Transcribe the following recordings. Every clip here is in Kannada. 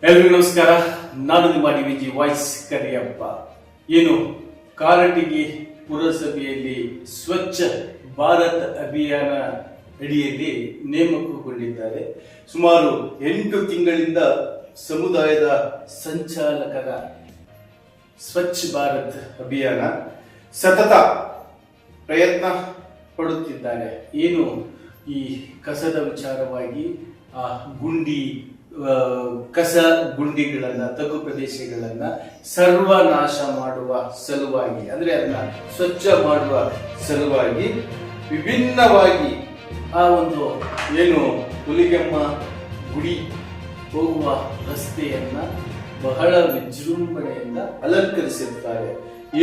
ಎಲ್ರಿಗೂ ನಮಸ್ಕಾರ. ನಾನು ನಿಮ್ಮ ಡಿವಿಜಿ ವಾಯ್ಸ್ ಕರಿಯಪ್ಪ. ಏನು ಕಾರಟಗಿ ಪುರಸಭೆಯಲ್ಲಿ ಸ್ವಚ್ಛ ಭಾರತ್ ಅಭಿಯಾನ ಅಡಿಯಲ್ಲಿ ನೇಮಕಗೊಂಡಿದ್ದಾರೆ. ಸುಮಾರು 8 ತಿಂಗಳಿಂದ ಸಮುದಾಯದ ಸಂಚಾಲಕರ ಸ್ವಚ್ಛ ಭಾರತ್ ಅಭಿಯಾನ ಸತತ ಪ್ರಯತ್ನ ಪಡುತ್ತಿದ್ದಾರೆ. ಏನು ಈ ಕಸದ ವಿಚಾರವಾಗಿ ಆ ಕಸ ಗುಂಡಿಗಳನ್ನ, ತಗ್ಗು ಪ್ರದೇಶಗಳನ್ನ ಸರ್ವನಾಶ ಮಾಡುವ ಸಲುವಾಗಿ, ಅಂದ್ರೆ ಅದನ್ನ ಸ್ವಚ್ಛ ಮಾಡುವ ಸಲುವಾಗಿ ವಿಭಿನ್ನವಾಗಿ ಆ ಒಂದು ಏನು ಹುಲಿಗೆಮ್ಮ ಗುಡಿ ಹೋಗುವ ರಸ್ತೆಯನ್ನ ಬಹಳ ವಿಜೃಂಭಣೆಯಿಂದ ಅಲಂಕರಿಸಿರುತ್ತಾರೆ.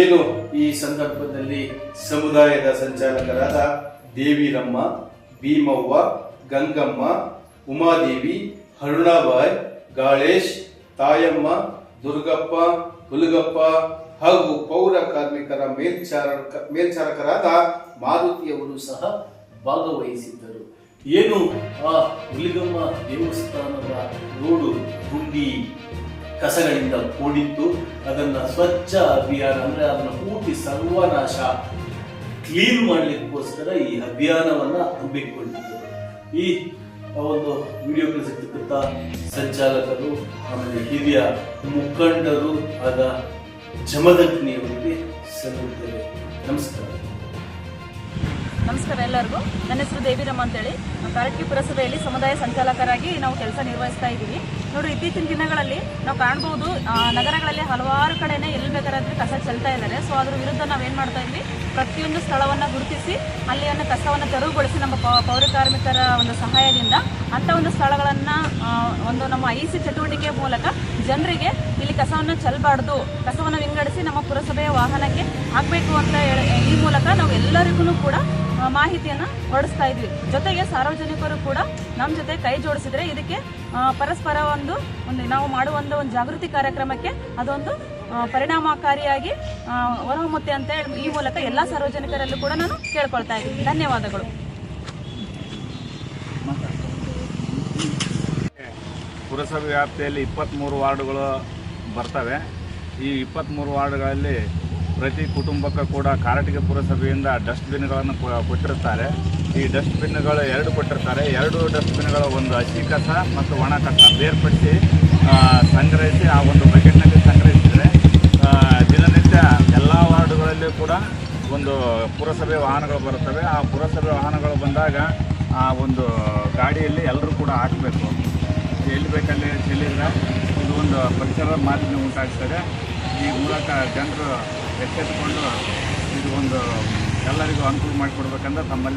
ಏನು ಈ ಸಂದರ್ಭದಲ್ಲಿ ಸಮುದಾಯದ ಸಂಚಾಲಕರಾದ ದೇವಿರಮ್ಮ, ಭೀಮವ್ವ, ಗಂಗಮ್ಮ, ಉಮಾದೇವಿ, ಅರುಣಾಬಾಯ್, ಗಾಳೇಶ್, ತಾಯಮ್ಮ, ದುರ್ಗಪ್ಪ, ಹುಲಗಪ್ಪ ಹಾಗೂ ಪೌರ ಕಾರ್ಮಿಕರ ಮೇಲ್ಚಾರಕರಾದ ಮಾರುತಿಯವರು ಸಹ ಭಾಗವಹಿಸಿದ್ದರು. ಏನು ಆ ಹುಲಿಗಮ್ಮ ದೇವಸ್ಥಾನದ ರೋಡು ಗುಂಡಿ ಕಸಗಳಿಂದ ಕೂಡಿತ್ತು. ಅದನ್ನ ಸ್ವಚ್ಛ ಅಭಿಯಾನ, ಅಂದ್ರೆ ಅದನ್ನ ಪೂರ್ತಿ ಸರ್ವನಾಶ ಕ್ಲೀನ್ ಮಾಡ್ಲಿಕ್ಕೋಸ್ಕರ ಈ ಅಭಿಯಾನವನ್ನ ಹಮ್ಮಿಕೊಂಡಿದ್ದರು. ಈ ಒಂದು ವಿಡಿಯೋ ಕಳಿಸಿರ್ತಕ್ಕಂಥ ಸಂಚಾಲಕರು, ಆಮೇಲೆ ಹಿರಿಯ ಮುಖಂಡರು ಆದ ಜಮದಗ್ನಿಯವರಿಗೆ ಸಲ್ಲುತ್ತೇವೆ. ನಮಸ್ಕಾರ. ನಮಸ್ಕಾರ ಎಲ್ಲರಿಗೂ. ನನ್ನ ಹೆಸರು ದೇವಿರಮ್ಮ ಅಂತೇಳಿ. ಕಾರಟಗಿ ಪುರಸಭೆಯಲ್ಲಿ ಸಮುದಾಯ ಸಂಚಾಲಕರಾಗಿ ನಾವು ಕೆಲಸ ನಿರ್ವಹಿಸ್ತಾ ಇದ್ದೀವಿ. ನೋಡ್ರಿ, ಇತ್ತೀಚಿನ ದಿನಗಳಲ್ಲಿ ನಾವು ಕಾಣಬಹುದು, ನಗರಗಳಲ್ಲಿ ಹಲವಾರು ಕಡೆನೇ ಎಲ್ಲಿ ಬೇಕಾದ್ರೆ ಕಸ ಚೆಲ್ತಾ ಇದ್ದಾರೆ. ಸೊ ಅದ್ರ ವಿರುದ್ಧ ನಾವೇನು ಮಾಡ್ತಾ ಇದ್ವಿ, ಪ್ರತಿಯೊಂದು ಸ್ಥಳವನ್ನು ಗುರುತಿಸಿ ಅಲ್ಲಿಯನ್ನು ಕಸವನ್ನು ತೆರವುಗೊಳಿಸಿ ನಮ್ಮ ಪೌರ ಕಾರ್ಮಿಕರ ಒಂದು ಸಹಾಯದಿಂದ ಅಂಥ ಒಂದು ಸ್ಥಳಗಳನ್ನು ಒಂದು ನಮ್ಮ IC ಚಟುವಟಿಕೆ ಮೂಲಕ ಜನರಿಗೆ ಇಲ್ಲಿ ಕಸವನ್ನು ಚೆಲ್ಲಬಾರ್ದು, ಕಸವನ್ನು ವಿಂಗಡಿಸಿ ನಮ್ಮ ಪುರಸಭೆಯ ವಾಹನಕ್ಕೆ ಹಾಕಬೇಕು ಅಂತ ಈ ಮೂಲಕ ನಾವು ಎಲ್ಲರಿಗೂ ಕೂಡ ಮಾಹಿತಿಯನ್ನು ಹೊರಡಿಸ್ತಾ ಇದ್ವಿ. ಜೊತೆಗೆ ಸಾರ್ವಜನಿಕರು ಕೂಡ ನಮ್ಮ ಜೊತೆ ಕೈ ಜೋಡಿಸಿದ್ರೆ ಇದಕ್ಕೆ ಪರಸ್ಪರ ಒಂದು ನಾವು ಮಾಡುವ ಒಂದು ಜಾಗೃತಿ ಕಾರ್ಯಕ್ರಮಕ್ಕೆ ಅದೊಂದು ಪರಿಣಾಮಕಾರಿಯಾಗಿ ಹೊರಹೊಮ್ಮುತ್ತೆ ಅಂತ ಹೇಳಿ ಈ ಮೂಲಕ ಎಲ್ಲ ಸಾರ್ವಜನಿಕರಲ್ಲೂ ಕೂಡ ನಾನು ಕೇಳ್ಕೊಳ್ತಾ ಇದ್ದೀನಿ. ಧನ್ಯವಾದಗಳು. ಪುರಸಭೆ ವ್ಯಾಪ್ತಿಯಲ್ಲಿ 23 ವಾರ್ಡುಗಳು ಬರ್ತವೆ. ಈ 23 ವಾರ್ಡ್ಗಳಲ್ಲಿ ಪ್ರತಿ ಕುಟುಂಬಕ್ಕೂ ಕೂಡ ಕಾರಟಗಿ ಪುರಸಭೆಯಿಂದ ಡಸ್ಟ್ಬಿನ್ಗಳನ್ನು ಕೊಟ್ಟಿರ್ತಾರೆ. ಈ ಡಸ್ಟ್ಬಿನ್ಗಳು 2 ಕೊಟ್ಟಿರ್ತಾರೆ. 2 ಡಸ್ಟ್ಬಿನ್ಗಳು, ಒಂದು ಹಸಿ ಕಸ ಮತ್ತು ಒಣ ಕಸ ಬೇರ್ಪಡಿಸಿ ಸಂಗ್ರಹಿಸಿ ಆ ಒಂದು ಬಕೆಟ್ನಲ್ಲಿ ಸಂಗ್ರಹಿಸಿದರೆ ದಿನನಿತ್ಯ ಎಲ್ಲ ವಾರ್ಡುಗಳಲ್ಲಿ ಕೂಡ ಒಂದು ಪುರಸಭೆ ವಾಹನಗಳು ಬರುತ್ತವೆ. ಆ ಪುರಸಭೆ ವಾಹನಗಳು ಬಂದಾಗ ಆ ಒಂದು ಗಾಡಿಯಲ್ಲಿ ಎಲ್ಲರೂ ಕೂಡ ಹಾಕಬೇಕು. ಎಲ್ಲಿ ಬೇಕಲ್ಲಿ ಚೆಲ್ಲಿದ್ರೆ ಇದು ಒಂದು ಪರಿಸರ ಮಾಲಿನ್ಯ ಉಂಟಾಗ್ತದೆ. ಈ ಮೂಲಕ ಜನರು ಎಚ್ಚೆತ್ತುಕೊಂಡು ಇದು ಒಂದು ಎಲ್ಲರಿಗೂ ಅನುಕೂಲ ಮಾಡಿಕೊಡ್ಬೇಕಂದ್ರೆ ತಮ್ಮಲ್ಲಿ